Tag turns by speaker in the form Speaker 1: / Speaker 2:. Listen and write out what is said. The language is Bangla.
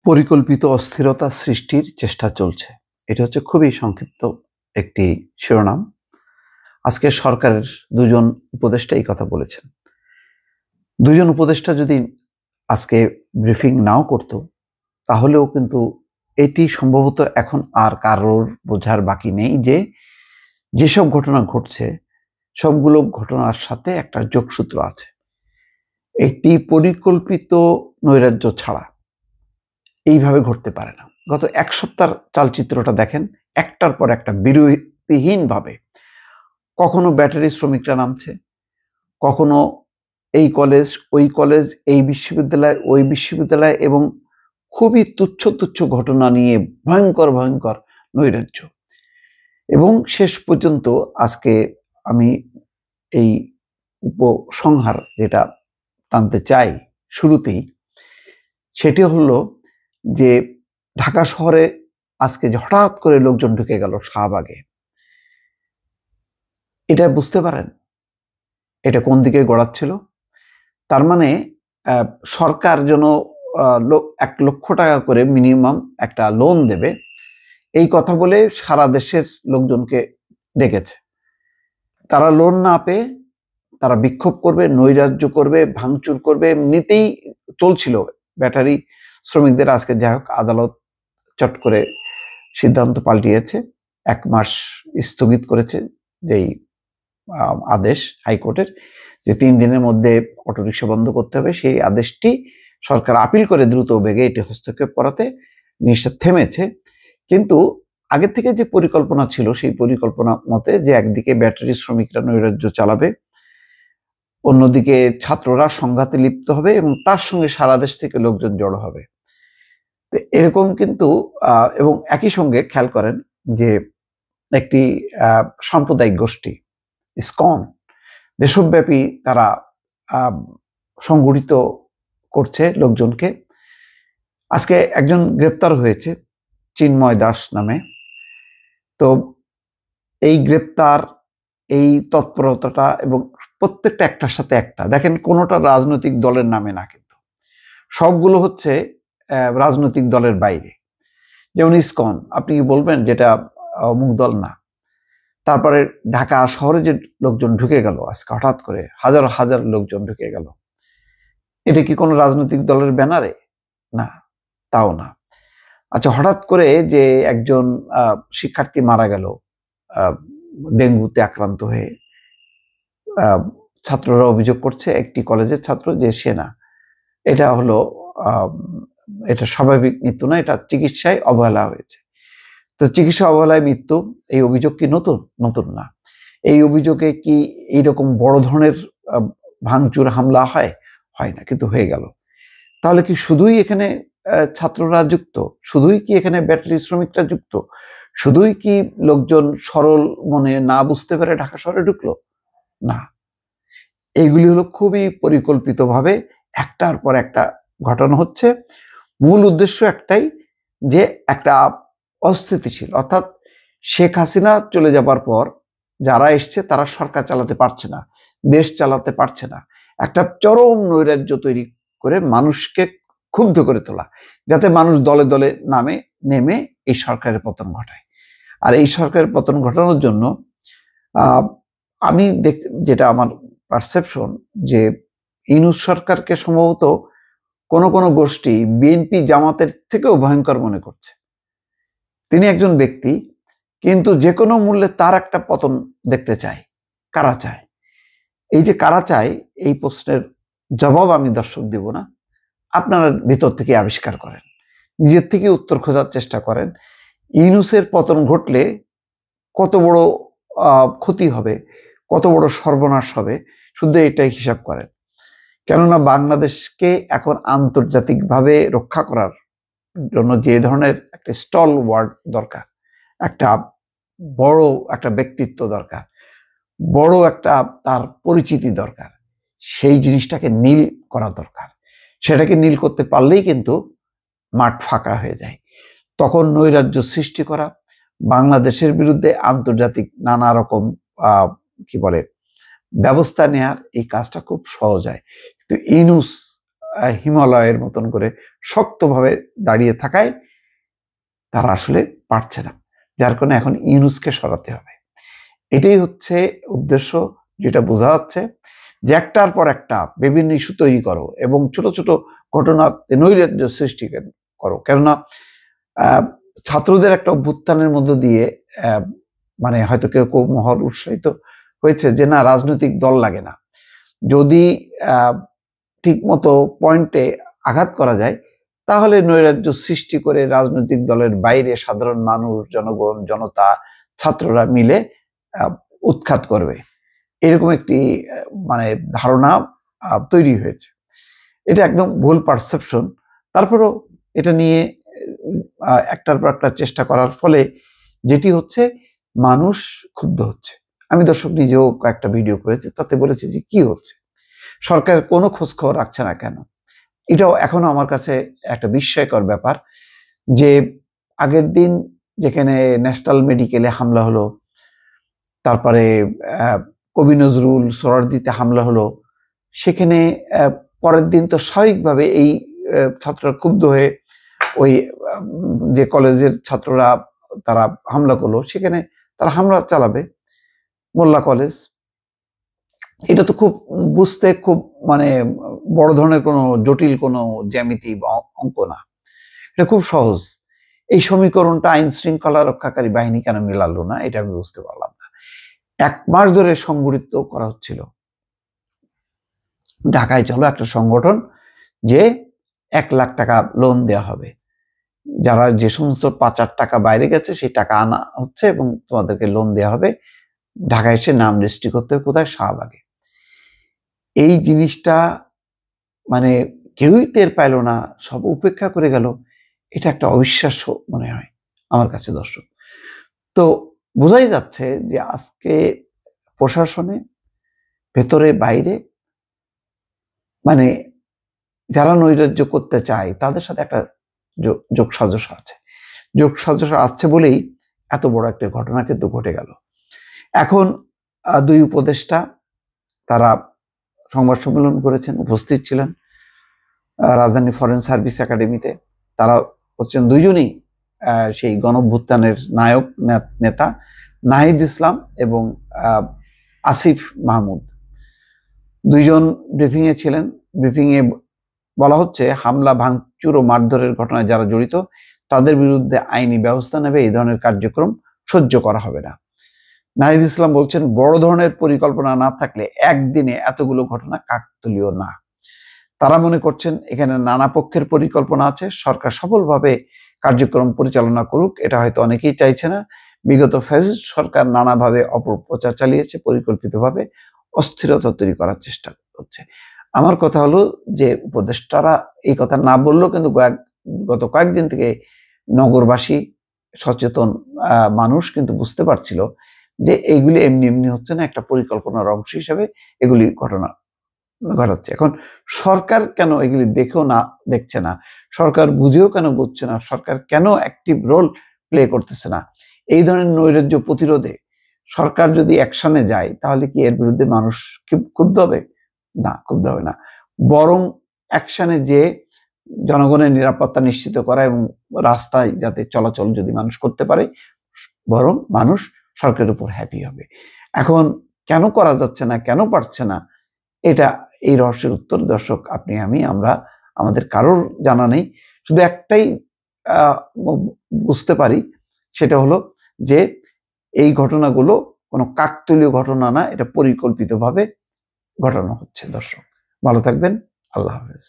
Speaker 1: পরিকল্পিত অস্থিরতা সৃষ্টির চেষ্টা চলছে। এটা হচ্ছে খুবই সংক্ষিপ্ত একটি শিরোনাম। আজকে সরকারের ২ জন উপদেষ্টা এই কথা বলেছেন। ২ জন উপদেষ্টা যদি আজকে ব্রিফিং নাও করত, তাহলেও কিন্তু এটি সম্ভবত এখন আর কারোর বোঝার বাকি নেই যে, যেসব ঘটনা ঘটছে সবগুলো ঘটনার সাথে একটা যোগসূত্র আছে। একটি পরিকল্পিত নৈরাজ্য ছাড়া এইভাবে ঘটতে পারে না। গত ১ সপ্তাহের চালচিত্রটা দেখেন, একটার পর একটা বিরতিহীনভাবে কখনো ব্যাটারি শ্রমিকরা নামছে, কখনো এই কলেজ, ওই কলেজ, এই বিশ্ববিদ্যালয়, ওই বিশ্ববিদ্যালয় এবং খুবই তুচ্ছ তুচ্ছ ঘটনা নিয়ে ভয়ঙ্কর ভয়ঙ্কর নৈরাজ্য। এবং শেষ পর্যন্ত আজকে আমি এই উপসংহার যেটা টানতে চাই শুরুতেই, সেটি হলো যে ঢাকা শহরে আজকে যে হঠাৎ করে লোকজন ঢুকে গেল শাহবাগে, এটা বুঝতে পারেন এটা কোন দিকে গড়াচ্ছিল? তার মানে সরকার যেন ১ লক্ষ টাকা করে মিনিমাম একটা লোন দেবে, এই কথা বলে সারা দেশের লোকজনকে ডেকেছে। তারা লোন না পেয়ে তারা বিক্ষোভ করবে, নৈরাজ্য করবে, ভাঙচুর করবে, এমনিতেই চলছিল। ব্যাটারি শ্রমিকদের আজকে যাই হোক আদালত চট করে সিদ্ধান্ত পাল্টিয়েছে, ১ মাস স্থগিত করেছে যেই আদেশ হাইকোর্টের, যে ৩ দিনের মধ্যে অটোরিকশা বন্ধ করতে হবে, সেই আদেশটি সরকার আপিল করে দ্রুত বেগে এটি হস্তক্ষেপ করাতে জিনিসটা থেমেছে। কিন্তু আগে থেকে যে পরিকল্পনা ছিল, সেই পরিকল্পনা মতে যে একদিকে ব্যাটারি শ্রমিকরা নৈরাজ্য চালাবে, অন্যদিকে ছাত্ররা সংঘাতে লিপ্ত হবে এবং তার সঙ্গে সারা দেশ থেকে লোকজন জড়ো হবে। তো এরকম কিন্তু এবং একই সঙ্গে খেয়াল করেন যে একটি সাম্প্রদায়িক গোষ্ঠী ইসকন দেশব্যাপী তারা সংগঠিত করছে লোকজনকে। আজকে একজন গ্রেপ্তার হয়েছে চিন্ময় দাস নামে। তো এই গ্রেপ্তার, এই তৎপরতাটা এবং প্রত্যেকটা একটার সাথে একটা, দেখেন কোনোটা রাজনৈতিক দলের নামে না, কিন্তু সবগুলো হচ্ছে রাজনৈতিক দলের বাইরে। যেমন ইসকন, আপনি কি বলবেন যেটা অমুক দল না? তারপরে ঢাকা শহরে যে লোকজন ঢুকে গেল আজকে হঠাৎ করে, হাজার হাজার লোকজন ঢুকে গেল, এটা কি কোনো রাজনৈতিক দলের ব্যানারে? না, তাও না। আচ্ছা, হঠাৎ করে যে একজন শিক্ষার্থী মারা গেল ডেঙ্গুতে আক্রান্ত হয়ে, ছাত্ররা অভিযোগ করছে একটি কলেজের ছাত্র যে সে না, এটা হলো এটা স্বাভাবিক মৃত্যু না, এটা চিকিৎসায় অবহেলা হয়েছে। তো চিকিৎসা অবহেলায় মৃত্যু, এই অভিযোগ কি নতুন? নতুন না। এই অভিযোগে কি এইরকম বড় ধরনের ভাঙচুর হামলা হয়? হয় না, কিন্তু হয়ে গেল। তাহলে কি শুধুই এখানে ছাত্ররা যুক্ত? শুধুই কি এখানে ব্যাটারি শ্রমিকরা যুক্ত? শুধুই কি লোকজন সরল মনে না বুঝতে পেরে ঢাকা শহরে ঢুকলো? না, এইগুলি হলো খুবই পরিকল্পিতভাবে একটার পর একটা ঘটনা হচ্ছে। মূল উদ্দেশ্য একটাই, যে একটা অস্থিতিশীল, অর্থাৎ শেখ হাসিনা চলে যাবার পর যারা এসছে তারা সরকার চালাতে পারছে না, দেশ চালাতে পারছে না, একটা চরম নৈরাজ্য তৈরি করে মানুষকে ক্ষুব্ধ করে তোলা, যাতে মানুষ দলে দলে নেমে এই সরকারের পতন ঘটায়। আর এই সরকারের পতন ঘটানোর জন্য আমি যেটা আমার পারসেপশন, যে ইউনূস সরকারকে সম্ভবত কোনো কোনো গোষ্ঠী বিএনপি জামাতের থেকেও ভয়ঙ্কর মনে করছে। তিনি একজন ব্যক্তি, কিন্তু যে কোনো মূল্যে তার একটা পতন দেখতে চায়। কারা চায়? এই যে কারা চায়, এই প্রশ্নের জবাব আমি দর্শক দেব না, আপনারা ভিতর থেকে আবিষ্কার করেন, নিজের থেকে উত্তর খোঁজার চেষ্টা করেন। ইউনূসের পতন ঘটলে কত বড় ক্ষতি হবে, কত বড় সর্বনাশ হবে, শুধু এটাই হিসাব করেন। কেননা বাংলাদেশকে এখন আন্তর্জাতিকভাবে রক্ষা করার জন্য যে ধরনের একটা স্টল ওয়ার্ড দরকার, একটা বড় একটা ব্যক্তিত্ব দরকার, বড় একটা তার পরিচিতি দরকার, সেই জিনিসটাকে নীল করা দরকার। সেটাকে নীল করতে পারলেই কিন্তু মাঠ ফাঁকা হয়ে যায়। তখন নৈরাজ্য সৃষ্টি করা, বাংলাদেশের বিরুদ্ধে আন্তর্জাতিক নানা রকম কি বলে ব্যবস্থা নেয়ার এই কাজটা খুব সহজ হয়। কিন্তু ইউনূস হিমালয়ের মতন করে শক্তভাবে দাঁড়িয়ে থাকায় তারা আসলে পারছে না, যার কারণে এখন ইউনূসকে সরাতে হবে। এটাই হচ্ছে উদ্দেশ্য, যেটা বোঝা যাচ্ছে যে একটার পর একটা বিভিন্ন ইস্যু তৈরি করো এবং ছোট ছোট ঘটনা নৈরাজ্য সৃষ্টি করো। কেননা ছাত্রদের একটা অভ্যুত্থানের মধ্য দিয়ে মানে হয়তো কেউ কেউ মহল উৎসাহিত হয়েছে যে না, রাজনৈতিক দল লাগে না, যদি ঠিক মতো পয়েন্টে আঘাত করা যায় তাহলে নৈরাজ্য সৃষ্টি করে রাজনৈতিক দলের বাইরে সাধারণ মানুষ, জনগণ, জনতা, ছাত্ররা মিলে উৎখাত করবে, এরকম একটি মানে ধারণা তৈরি হয়েছে। এটা একদম ভুল পারসেপশন। তারপরেও এটা নিয়ে একটার পর একটা চেষ্টা করার ফলে যেটি হচ্ছে, মানুষ ক্ষুব্ধ হচ্ছে। আমি দর্শক নিজেও কয়েকটা ভিডিও করেছি, তাতে বলেছি যে কি হচ্ছে, সরকার কোনো খোঁজ খবর রাখছে না কেন। এটাও এখনো আমার কাছে একটা বিস্ময়কর ব্যাপার যে আগের দিন যেখানে ন্যাশনাল মেডিকেলে হামলা হলো, তারপরে কবি নজরুল সোহরাওয়ার্দীতে হামলা হলো, সেখানে পরের দিন তো স্বাভাবিকভাবে এই ছাত্ররা ক্ষুব্ধ হয়ে ওই যে কলেজের ছাত্ররা তারা হামলা করলো, সেখানে তারা হামলা চালাবে মোল্লা কলেজ। এটা তো খুব বুঝতে খুব মানে বড় ধরনের কোনো জটিল কোনো জ্যামিতি বা অঙ্ক না, এটা খুব সহজ। এই সমীকরণটা আইন শৃঙ্খলা রক্ষাকারী বাহিনী কেন মেলালো না, এটা আমি বুঝতে পারলাম না। 1 মাস ধরে সংগঠিত করা হচ্ছিল। ঢাকায় চলো একটা সংগঠন যে 1 লাখ টাকা লোন দেওয়া হবে, যারা যে সমস্ত পাচার টাকা বাইরে গেছে সেই টাকা আনা হচ্ছে এবং তোমাদেরকে লোন দেওয়া হবে, ঢাকায় এসে নাম রেজিস্ট্রি করতে হবে কোথায়, শাহবাগে। এই জিনিসটা মানে কেউই টের পাইল না, সব উপেক্ষা করে গেল। এটা একটা অবিশ্বাস্য মনে হয় আমার কাছে দর্শক। তো বোঝাই যাচ্ছে যে আজকে প্রশাসনে ভেতরে বাইরে মানে যারা নৈরাজ্য করতে চায় তাদের সাথে একটা যোগসাজশ আছে। যোগসাজশ আছে বলেই এত বড় একটা ঘটনা কিন্তু ঘটে গেল। এখন 2 উপদেষ্টা তারা সংবাদ সম্মেলন করেছেন, উপস্থিত ছিলেন রাজধানী ফরেন সার্ভিস একাডেমিতে। তারা হচ্ছেন দুইজনই সেই গণঅভ্যুত্থানের নায়ক নেতা, নাহিদ ইসলাম এবং আসিফ মাহমুদ। দুইজন ব্রিফিং এ ছিলেন। ব্রিফিং এ বলা হচ্ছে হামলা, ভাঙচুর ও মারধরের ঘটনায় যারা জড়িত তাদের বিরুদ্ধে আইনি ব্যবস্থা নেবে, এই ধরনের কার্যক্রম সহ্য করা হবে না। নাহিদ ইসলাম বলছেন বড় ধরনের পরিকল্পনা না থাকলে একদিনে এতগুলো ঘটনা কাকতালীয় না। তারা মনে করছেন এখানে নানা পক্ষের পরিকল্পনা আছে, সরকার সফলভাবে কার্যক্রম পরিচালনা করুক এটা হয়তো অনেকেই চাইছে না। বিগত ফ্যাসিস্ট সরকার নানাভাবে অপপ্রচার চালিয়েছে, পরিকল্পিতভাবে অস্থিরতা তৈরি করার চেষ্টা করছে। আমার কথা হলো যে উপদেষ্টারা এই কথা না বললেও কিন্তু গত কয়েকদিন থেকে নগরবাসী, সচেতন মানুষ কিন্তু বুঝতে পারছিল যে এইগুলি এমনি এমনি হচ্ছে না, একটা পরিকল্পনার অংশ হিসেবে এগুলি ঘটনা ঘটাচ্ছে। এখন সরকার কেন এগুলি দেখেও না দেখছে না, সরকার বুঝেও কেন বুঝছে না, সরকার কেন অ্যাক্টিভ রোল প্লে করতেছে না? এই ধরনের নৈরাজ্য প্রতিরোধে সরকার যদি অ্যাকশনে যায় তাহলে কি এর বিরুদ্ধে মানুষ ক্ষুব্ধ হবে? না, ক্ষুব্ধ হবে না। বরং অ্যাকশনে যে জনগণের নিরাপত্তা নিশ্চিত করা এবং রাস্তায় যাতে চলাচল যদি মানুষ করতে পারে, বরং মানুষ সরকারের উপর হ্যাপি হবে। এখন কেন করা যাচ্ছে না, কেন পারছে না, এটা এই রহস্যের উত্তর দর্শক আপনি আমি আমরা আমাদের কারোর জানা নেই। শুধু একটাই বুঝতে পারি, সেটা হলো যে এই ঘটনাগুলো কোনো কাকতালীয় ঘটনা না, এটা পরিকল্পিতভাবে ঘটানো হচ্ছে। দর্শক ভালো থাকবেন, আল্লাহ হাফেজ।